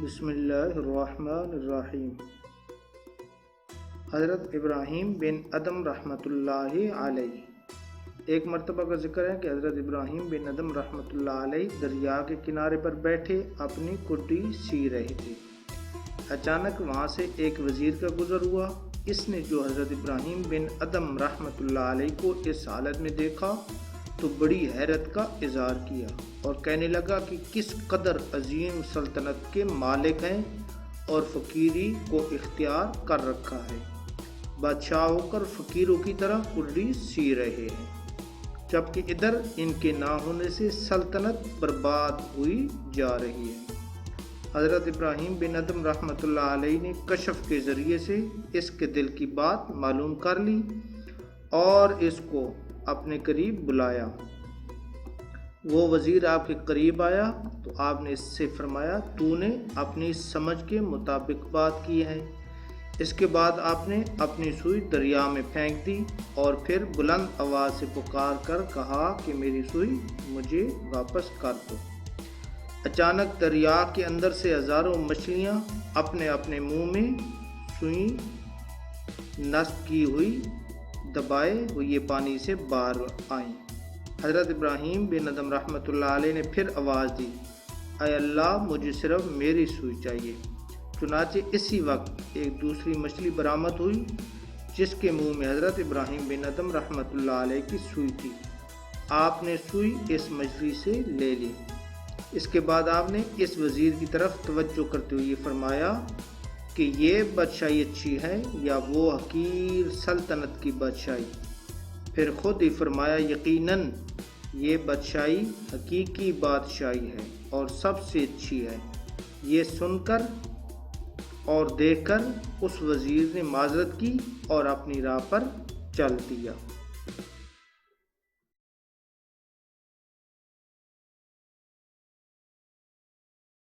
بسم اللہ الرحمن الرحیم۔ حضرت ابراہیم بن ادم رحمۃ اللہ علیہ۔ ایک مرتبہ کا ذکر ہے کہ حضرت ابراہیم بن ادم رحمۃ اللہ علیہ دریا کے کنارے پر بیٹھے اپنی کٹی سی رہے تھے۔ اچانک وہاں سے ایک وزیر کا گزر ہوا۔ اس نے جو حضرت ابراہیم بن ادم رحمۃ اللہ علیہ کو اس حالت میں دیکھا تو بڑی حیرت کا اظہار کیا اور کہنے لگا کہ کس قدر عظیم سلطنت کے مالک ہیں اور فقیری کو اختیار کر رکھا ہے۔ بادشاہ ہو کر فقیروں کی طرح کٹی سی رہے ہیں، جبکہ ادھر ان کے نہ ہونے سے سلطنت برباد ہوئی جا رہی ہے۔ حضرت ابراہیم بن ادم رحمۃ اللہ علیہ نے کشف کے ذریعے سے اس کے دل کی بات معلوم کر لی اور اس کو اپنے قریب بلایا۔ وہ وزیر آپ کے قریب آیا تو آپ نے اس سے فرمایا، تو نے اپنی سمجھ کے مطابق بات کی ہے۔ اس کے بعد آپ نے اپنی سوئی دریا میں پھینک دی اور پھر بلند آواز سے پکار کر کہا کہ میری سوئی مجھے واپس کر دو۔ اچانک دریا کے اندر سے ہزاروں مچھلیاں اپنے اپنے منہ میں سوئی نصب کی ہوئی دبائے ہوئے پانی سے باہر آئیں۔ حضرت ابراہیم بن ادم رحمۃ اللہ علیہ نے پھر آواز دی، اے اللہ مجھے صرف میری سوئی چاہیے۔ چنانچہ اسی وقت ایک دوسری مچھلی برآمد ہوئی جس کے منہ میں حضرت ابراہیم بن ادم رحمۃ اللہ علیہ کی سوئی تھی۔ آپ نے سوئی اس مچھلی سے لے لی۔ اس کے بعد آپ نے اس وزیر کی طرف توجہ کرتے ہوئے فرمایا کہ یہ بادشاہی اچھی ہے یا وہ حقیر سلطنت کی بادشاہی؟ پھر خود ہی فرمایا، یقیناً یہ بادشاہی حقیقی بادشاہی ہے اور سب سے اچھی ہے۔ یہ سن کر اور دیکھ کر اس وزیر نے معذرت کی اور اپنی راہ پر چل دیا۔